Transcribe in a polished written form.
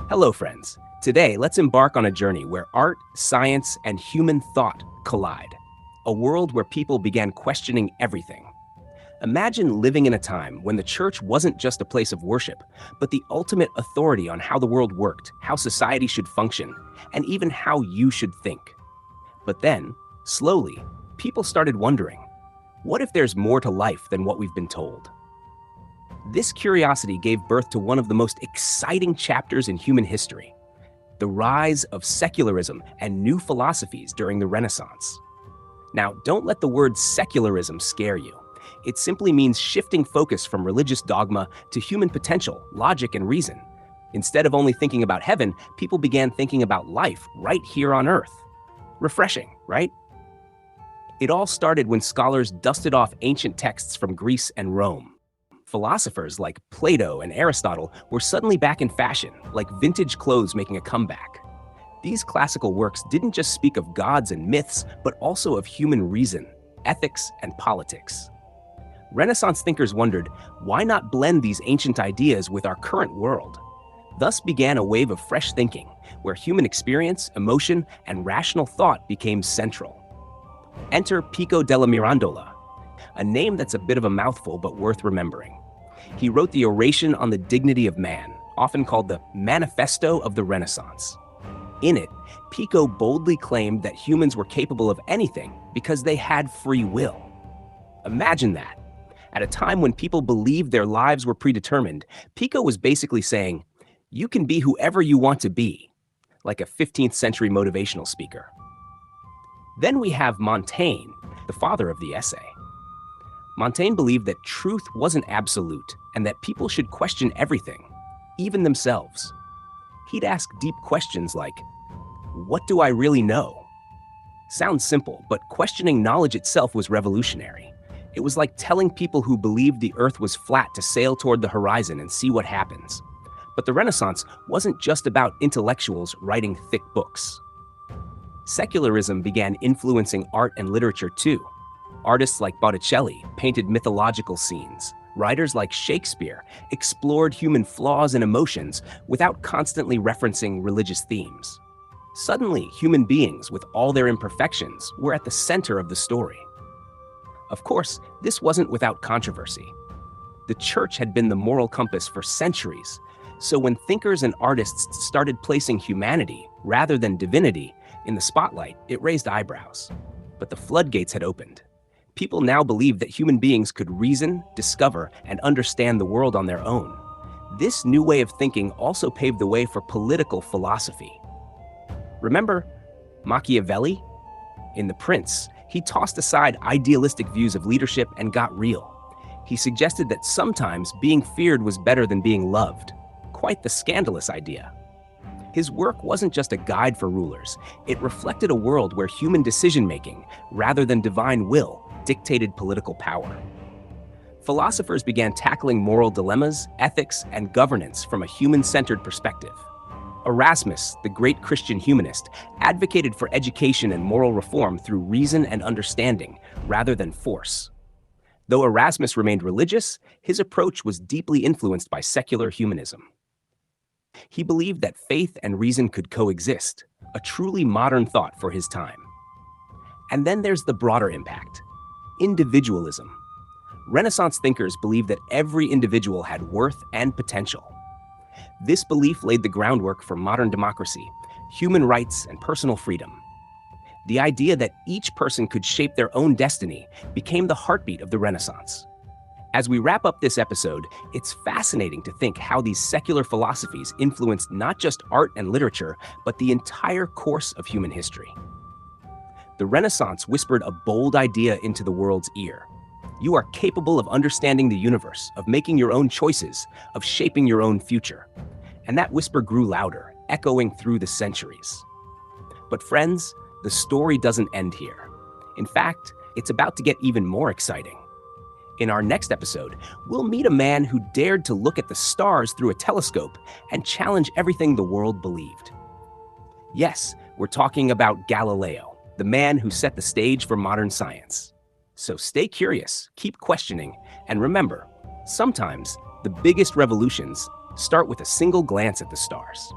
Hello, friends. Today, let's embark on a journey where art, science, and human thought collide. A world where people began questioning everything. Imagine living in a time when the church wasn't just a place of worship, but the ultimate authority on how the world worked, how society should function, and even how you should think. But then, slowly, people started wondering, what if there's more to life than what we've been told? This curiosity gave birth to one of the most exciting chapters in human history, the rise of secularism and new philosophies during the Renaissance. Now, don't let the word secularism scare you. It simply means shifting focus from religious dogma to human potential, logic, and reason. Instead of only thinking about heaven, people began thinking about life right here on Earth. Refreshing, right? It all started when scholars dusted off ancient texts from Greece and Rome. Philosophers like Plato and Aristotle were suddenly back in fashion, like vintage clothes making a comeback. These classical works didn't just speak of gods and myths, but also of human reason, ethics, and politics. Renaissance thinkers wondered, why not blend these ancient ideas with our current world? Thus began a wave of fresh thinking, where human experience, emotion, and rational thought became central. Enter Pico della Mirandola, a name that's a bit of a mouthful but worth remembering. He wrote the Oration on the Dignity of Man, often called the Manifesto of the Renaissance. In it, Pico boldly claimed that humans were capable of anything because they had free will. Imagine that. At a time when people believed their lives were predetermined, Pico was basically saying, you can be whoever you want to be, like a 15th century motivational speaker. Then we have Montaigne, the father of the essay. Montaigne believed that truth wasn't absolute and that people should question everything, even themselves. He'd ask deep questions like, what do I really know? Sounds simple, but questioning knowledge itself was revolutionary. It was like telling people who believed the earth was flat to sail toward the horizon and see what happens. But the Renaissance wasn't just about intellectuals writing thick books. Secularism began influencing art and literature too. Artists like Botticelli painted mythological scenes. Writers like Shakespeare explored human flaws and emotions without constantly referencing religious themes. Suddenly, human beings, with all their imperfections, were at the center of the story. Of course, this wasn't without controversy. The church had been the moral compass for centuries, so when thinkers and artists started placing humanity, rather than divinity, in the spotlight, it raised eyebrows. But the floodgates had opened. People now believed that human beings could reason, discover, and understand the world on their own. This new way of thinking also paved the way for political philosophy. Remember Machiavelli? In The Prince, he tossed aside idealistic views of leadership and got real. He suggested that sometimes being feared was better than being loved. Quite the scandalous idea. His work wasn't just a guide for rulers. It reflected a world where human decision-making, rather than divine will, dictated political power. Philosophers began tackling moral dilemmas, ethics, and governance from a human-centered perspective. Erasmus, the great Christian humanist, advocated for education and moral reform through reason and understanding, rather than force. Though Erasmus remained religious, his approach was deeply influenced by secular humanism. He believed that faith and reason could coexist, a truly modern thought for his time. And then there's the broader impact. Individualism. Renaissance thinkers believed that every individual had worth and potential. This belief laid the groundwork for modern democracy, human rights, and personal freedom. The idea that each person could shape their own destiny became the heartbeat of the Renaissance. As we wrap up this episode, it's fascinating to think how these secular philosophies influenced not just art and literature, but the entire course of human history. The Renaissance whispered a bold idea into the world's ear. You are capable of understanding the universe, of making your own choices, of shaping your own future. And that whisper grew louder, echoing through the centuries. But friends, the story doesn't end here. In fact, it's about to get even more exciting. In our next episode, we'll meet a man who dared to look at the stars through a telescope and challenge everything the world believed. Yes, we're talking about Galileo, the man who set the stage for modern science. So stay curious, keep questioning, and remember, sometimes the biggest revolutions start with a single glance at the stars.